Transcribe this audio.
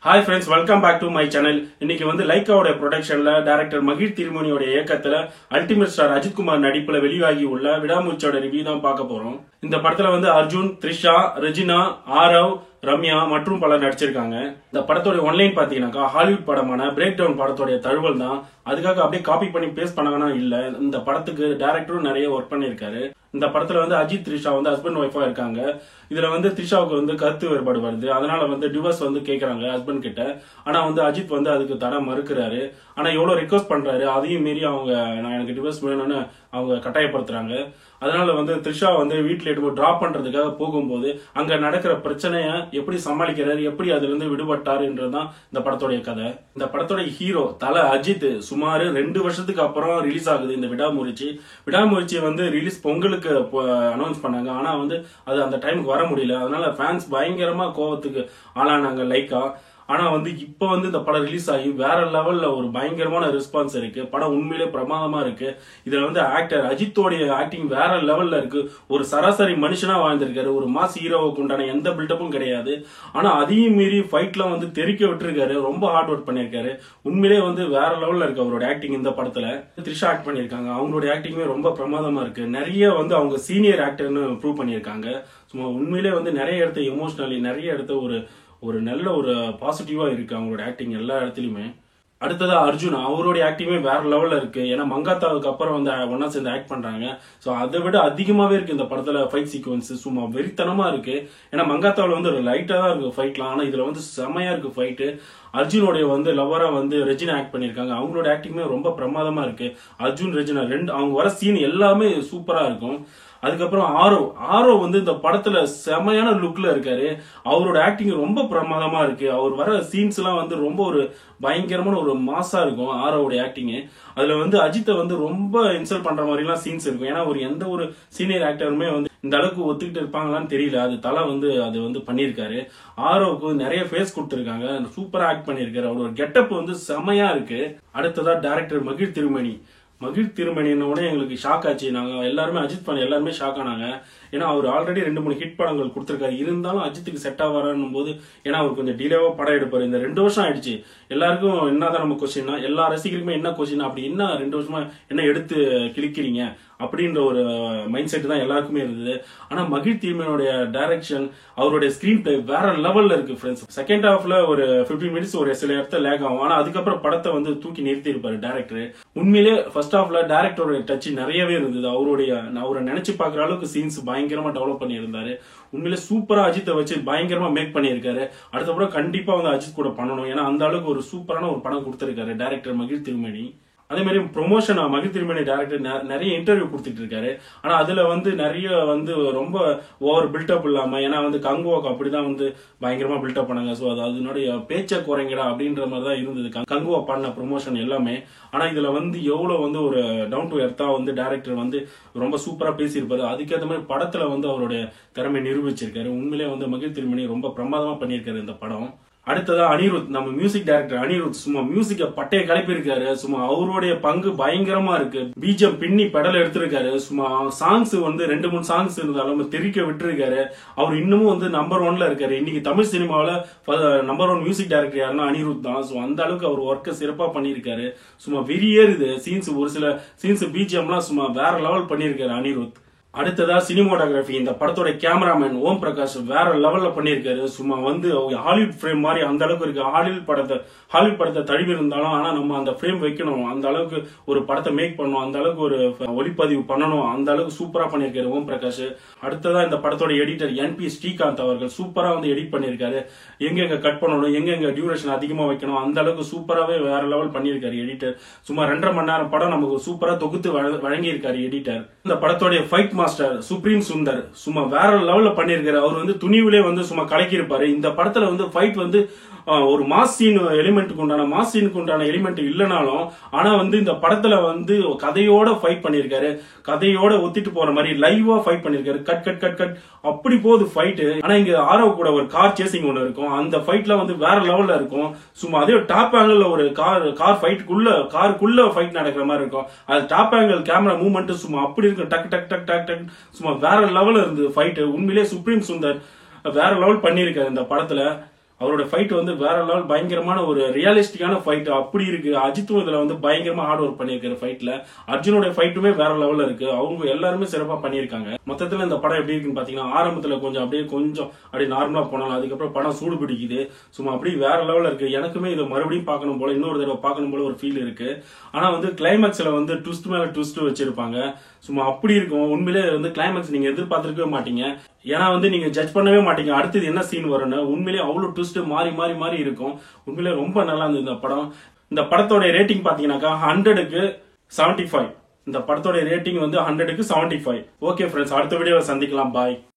Hi friends, welcome back to my channel. இன்னைக்கு வந்து லைக்காவோட ப்ரொடக்ஷன்ல director மகிழ் திருமணியோட இயக்கத்துல அல்டிமேட் ஸ்டார் அஜித் குமார் நடிப்புல வெளியாகி உள்ள விடாமுயற்சியோட ரிவ்யூ தான் பார்க்க போறோம். இந்த படத்துல வந்து அர்ஜுன், த்ரிஷா, ரெஜினா, ஆரவ், ரம்யா மற்றும் பலர் நடிச்சிருக்காங்க. இந்த படத்தோட ஒன்லைன் பாத்தீங்கன்னாக்கா ஹாலிவுட் படமான பிரேக் டவுன் படத்தோட தழுவல் தான். அதுக்காக அப்படியே காப்பி பண்ணி பேஸ்ட் பண்ணாங்கன்னா இல்ல. இந்த படத்துக்கு டைரக்டரும் நிறைய ஒர்க் பண்ணிருக்காரு. இந்த படத்துல வந்து அஜித் த்ரிஷா வந்து ஹஸ்பண்ட் ஒய்ஃபா இருக்காங்க. இதுல வந்து த்ரிஷாவுக்கு வந்து கருத்து வேறுபாடு வருது. அதனால வந்து டிவோர்ஸ் வந்து கேக்குறாங்க ஹஸ்பண்ட் கிட்ட. ஆனா வந்து அஜித் வந்து அதுக்கு தர மறுக்கிறாரு. ஆனா எவ்வளவு ரிக்வஸ்ட் பண்றாரு, அதையும் மீறி அவங்க நான் எனக்கு டிவோர்ஸ் வேணும்னு அவங்க கட்டாயப்படுத்துறாங்க. அதனால வந்து த்ரிஷா வந்து வீட்டுல எடுத்து டிராப் பண்றதுக்காக போகும்போது அங்க நடக்கிற பிரச்சனைய எப்படி சமாளிக்கிறாரு, எப்படி அதுல இருந்து விடுபட்டாருன்றதுதான் இந்த படத்தோடைய கதை. இந்த படத்தோட ஹீரோ தல அஜித் சுமார் 2 வருஷத்துக்கு அப்புறம் ரிலீஸ் ஆகுது இந்த விடாமுயற்சி வந்து ரிலீஸ் பொங்கலுக்கு அனௌன்ஸ் பண்ணாங்க. ஆனா வந்து அது அந்த டைமுக்கு வர முடியல. அதனால ஃபேன்ஸ் பயங்கரமா கோவத்துக்கு ஆளானாங்க லைக்கா. ஆனா வந்து இப்ப வந்து இந்த படம் ரிலீஸ் ஆகி வேற லெவல்ல ஒரு பயங்கரமான ரெஸ்பான்ஸ் இருக்கு. படம் உண்மையிலே பிரமாதமா இருக்கு. இதுல வந்து ஆக்டர் அஜித்தோடைய ஆக்டிங் வேற லெவல்ல இருக்கு. ஒரு சராசரி மனுஷனா வாழ்ந்திருக்காரு. ஒரு மாஸ் ஹீரோவுக்கு உண்டான எந்த பில்டப்பும் கிடையாது. ஆனா அதையும் மீறி ஃபைட்லாம் வந்து தெறிக்க விட்டுருக்காரு. ரொம்ப ஹார்ட் ஒர்க் பண்ணிருக்காரு. உண்மையிலே வந்து வேற லெவல்ல இருக்கு அவரோட ஆக்டிங். இந்த படத்துல த்ரிஷா ஆக்ட் பண்ணிருக்காங்க. அவங்களோட ஆக்டிங்குமே ரொம்ப பிரமாதமா இருக்கு. நிறைய வந்து அவங்க சீனியர் ஆக்டர்னு ப்ரூவ் பண்ணிருக்காங்க. சும்மா உண்மையிலே வந்து நிறைய இடத்த எமோஷனலி நிறைய இடத்த ஒரு நல்ல ஒரு பாசிட்டிவா இருக்கு அவங்களோட ஆக்டிங் எல்லா இடத்துலயுமே. அடுத்ததா அர்ஜுன், அவருடைய ஆக்டிங்குமே வேற லெவல்ல இருக்கு. ஏன்னா மங்காத்தாவுக்கு அப்புறம் வந்து ஒன்னா சேர்ந்து ஆக்ட் பண்றாங்க. சோ அதை விட அதிகமாவே இருக்கு இந்த படத்துல ஃபைட் சீக்வன்ஸ். சும்மா வெறித்தனமா இருக்கு. ஏன்னா மங்காத்தாவில வந்து ஒரு லைட்டா தான் இருக்கு ஃபைட்லாம். ஆனா இதுல வந்து செமையா இருக்கு ஃபைட்டு. அர்ஜுனோடைய வந்து லவ்வரா வந்து ரெஜினா ஆக்ட் பண்ணிருக்காங்க. அவங்களோட ஆக்டிங்குமே ரொம்ப பிரமாதமா இருக்கு. அர்ஜுன் ரெஜினா அவங்க வர சீன் எல்லாமே சூப்பரா இருக்கும். அதுக்கப்புறம் ஆரோ வந்து இந்த படத்துல செமையான லுக்ல இருக்காரு. அவரோட ஆக்டிங் ரொம்ப பிரமாதமா இருக்கு. அவர் வர சீன்ஸ் எல்லாம் வந்து ரொம்ப ஒரு பயங்கரமான ஒரு மாசா இருக்கும் ஆரோவுடைய ஆக்டிங். அதுல வந்து அஜித்தை வந்து ரொம்ப இன்சல்ட் பண்ற மாதிரி எல்லாம் சீன்ஸ் இருக்கும். ஏன்னா ஒரு எந்த ஒரு சீனியர் ஆக்டருமே வந்து இந்த அளவுக்கு ஒத்துக்கிட்டு இருப்பாங்களான்னு தெரியல. அது தலை வந்து அது வந்து பண்ணிருக்காரு. ஆரோவுக்கு நிறைய ஃபேஸ் கொடுத்திருக்காங்க. சூப்பரா ஆக்ட் பண்ணிருக்காரு. அவரோட கெட்டப் வந்து செமையா இருக்கு. அடுத்ததா டைரக்டர் மகிழ் திருமணின உடனே எங்களுக்கு ஷாக் ஆச்சு. நாங்க எல்லாருமே அஜித் ஃபேன் எல்லாருமே ஷாக் ஆனாங்க. ஏன்னா அவர் ஆல்ரெடி 2-3 ஹிட் படங்கள் கொடுத்திருக்காரு. இருந்தாலும் அஜித்துக்கு செட் ஆவாரான்னும் போது, ஏன்னா அவர் கொஞ்சம் டிலேவா படம் எடுப்பாரு. இந்த 2 வருஷம் ஆயிடுச்சு. எல்லாருக்கும் என்னதான் நம்ம கொஸ்டின்னா, எல்லா ரசிகருக்குமே என்ன கொஸ்டின், அப்படி என்ன 2 வருஷமா என்ன எடுத்து கிளிக்கிறீங்க அப்படின்ற ஒரு மைண்ட் செட் தான் எல்லாருக்குமே இருந்தது. ஆனா மகிழ் திருமணியோட டைரக்ஷன், அவருடைய ஸ்கிரீன் பிளே வேற லெவல்ல இருக்கு ஃப்ரெண்ட்ஸ். செகண்ட் ஹாஃப்ல ஒரு 15 மினிட்ஸ் ஒரு சில இடத்துல லேக் ஆகும். ஆனா அதுக்கப்புறம் படத்தை வந்து தூக்கி நிறுத்தி இருப்பாரு டைரக்டர். உண்மையிலே ஃபர்ஸ்ட் ஹாஃப்ல டைரக்டரோட டச் நிறையவே இருந்தது. அவரை நினைச்சு பாக்குற அளவுக்கு சீன்ஸ் பயங்கரமா டெவலப் பண்ணி இருந்தாரு. உண்மையிலே சூப்பரா அஜித்தை வச்சு பயங்கரமா மேக் பண்ணியிருக்காரு. அடுத்த படம் கண்டிப்பா வந்து அஜித் கூட பண்ணணும். ஏன்னா அந்த அளவுக்கு ஒரு சூப்பரான ஒரு படம் கொடுத்திருக்காரு டைரக்டர் மகிழ் திருமணி. அதே மாதிரி ப்ரொமோஷன் மகிழ் திருமணி டைரக்டர் நிறைய இன்டர்வியூ கொடுத்துட்டு இருக்காரு. ஆனா அதுல வந்து நிறைய வந்து ரொம்ப ஓவர் பில்டப் இல்லாம, ஏன்னா வந்து கங்குவாக்கு அப்படிதான் வந்து பயங்கரமா பில்டப் பண்ணாங்க. சோ அதனுடைய பேச்ச குறைங்கடா அப்படின்ற மாதிரி தான் இருந்தது கங்குவா பண்ண ப்ரொமோஷன் எல்லாமே. ஆனா இதுல வந்து எவ்வளவு வந்து ஒரு டவுன் டு எர்த்தா வந்து டைரக்டர் வந்து ரொம்ப சூப்பரா பேசியிருப்பாரு. அதுக்கேற்ற மாதிரி படத்துல வந்து அவருடைய திறமை நிரூபிச்சிருக்காரு. உண்மையிலே வந்து மகிழ் திருமணி ரொம்ப பிரமாதமா பண்ணியிருக்காரு இந்த படம். அடுத்ததா அனிருத், நம்ம மியூசிக் டைரக்டர் அனிருத் சும்மா மியூசிக்க பட்டைய கிளப்பிருக்காரு. சும்மா அவருடைய பங்கு பயங்கரமா இருக்கு. பிஜிஎம் பின்னி பெடல் எடுத்திருக்காரு. சும்மா சாங்ஸ் வந்து 2-3 சாங்ஸ் இருந்தாலும் தெரிக்க விட்டுருக்காரு. அவர் இன்னமும் வந்து நம்பர் 1ல இருக்காரு. இன்னைக்கு தமிழ் சினிமாவில நம்பர் 1 மியூசிக் டைரக்டர் யாருன்னா அனிருத் தான். சோ அந்த அளவுக்கு அவர் ஒர்க்கை சிறப்பா பண்ணிருக்காரு. சும்மா வெறியேறுது சீன்ஸ். ஒரு சில சீன்ஸ் பிஜிஎம்லாம் சும்மா வேற லெவல் பண்ணிருக்காரு அனிருத். அடுத்ததா சினிமோட்டோகிராஃபி, இந்த படத்தோட கேமராமேன் ஓம் பிரகாஷ் வேற லெவல்ல பண்ணிருக்காரு. சும்மா வந்து ஹாலிவுட் ஃப்ரேம் மாதிரி அந்த அளவுக்கு இருக்கு. ஹாலிவுட் படத்தை தழுவி இருந்தாலும் ஆனா நம்ம அந்த ஃப்ரேம் வைக்கணும், அந்த அளவுக்கு ஒரு படத்தை மேக் பண்ணணும், அந்த அளவுக்கு ஒரு ஒளிப்பதிவு பண்ணணும், அந்த அளவுக்கு சூப்பரா பண்ணிருக்காரு ஓம் பிரகாஷ். அடுத்ததா இந்த படத்தோட எடிட்டர் NP ஸ்ரீகாந்த் அவர்கள் சூப்பரா வந்து எடிட் பண்ணிருக்காரு. எங்க கட் பண்ணணும், எங்க டியூரேஷன் அதிகமா வைக்கணும், அந்த அளவுக்கு சூப்பராவே வேற லெவல் பண்ணிருக்காரு எடிட்டர். சும்மா 2.5 மணி நேரம் படம் நமக்கு சூப்பரா தொகுத்து வழங்கியிருக்காரு எடிட்டர். இந்த படத்தோட ஃபைட் மாஸ்டர் சுப்ரீம் சுந்தர் சும்மா வேற லெவல்ல பண்ணிருக்காரு. அவர் வந்து துணிவிலே வந்து சும்மா கலக்கி இருப்பாரு. இந்த படத்துல வந்து ஃபைட் வந்து ஒரு மாஸ் சீனுக்கு உண்டான எலிமெண்ட் இல்லைனாலும், ஆனா வந்து இந்த படத்துல வந்து கதையோட ஃபைட் பண்ணிருக்காரு. கதையோட ஒத்திட்டு போற மாதிரி லைவா ஃபைட் பண்ணிருக்காரு. கட் அப்படி போகுது ஃபைட். ஆனா இங்க ஆரவ் கூட ஒரு கார் சேசிங் ஒண்ணு இருக்கும். அந்த ஃபைட்ல வந்து வேற லெவல்ல இருக்கும். சும்மா அதே டாப் ஆங்கிள் ஒரு கார் காருக்குள்ள ஃபைட் நடக்கிற மாதிரி இருக்கும். அது டாப் ஆங்கிள் கேமரா மூவ்மெண்ட் சும்மா அப்படி இருக்கும். டக் சும்மா வேற லெவல்ல இருந்தது ஃபைட். உண்மையிலேயே சுப்ரீம் சுந்தர் வேற லெவல் பண்ணிருக்காரு இந்த படத்துல. அவரோட ஃபைட் வந்து வேற லெவல், பயங்கரமான ஒரு ரியலிஸ்டிக்கான ஃபைட் அப்படி இருக்கு. அஜித்தும் இதுல வந்து பயங்கரமா ஹார்ட் ஒர்க் பண்ணிருக்காரு ஃபைட்ல. அர்ஜுனோட ஃபைட்டுமே வேற லெவல்ல இருக்கு. அவங்க எல்லாருமே சிறப்பா பண்ணிருக்காங்க. மொத்தத்துல இந்த படம் எப்படி இருக்குன்னு பாத்தீங்கன்னா, ஆரம்பத்துல கொஞ்சம் அப்படியே நார்மலா போனாலும் அதுக்கப்புறம் படம் சூடு பிடிக்குது. சும்மா அப்படியே வேற லெவல்ல இருக்கு. எனக்குமே இதை மறுபடியும் பார்க்கணும் போல, இன்னொரு தடவை பார்க்கணும் போல ஒரு ஃபீல் இருக்கு. ஆனா வந்து கிளைமேக்ஸ்ல வந்து ட்விஸ்ட் மேல ட்விஸ்ட் வச்சிருப்பாங்க. சும்மா அப்படி இருக்கும். உண்மையிலே வந்து கிளைமேக்ஸ் நீங்க எதிர்பார்த்திருக்கவே மாட்டீங்க. ஏன்னா வந்து நீங்க ஜட்ஜ் பண்ணவே மாட்டீங்க அடுத்தது என்ன சீன் வரும்னு. உண்மையிலேயே அவ்வளவு ட்விஸ்ட் மாறி மாறி மாறி இருக்கும். உண்மையிலே ரொம்ப நல்லா இருந்தது இந்த படம். இந்த படத்தோட ரேட்டிங் பாத்தீங்கன்னாக்கா 100க்கு 75. இந்த படத்தோட ரேட்டிங் வந்து 100க்கு 75. ஓகே ஃப்ரெண்ட்ஸ், அடுத்த வீடியோவை சந்திக்கலாம். பாய்.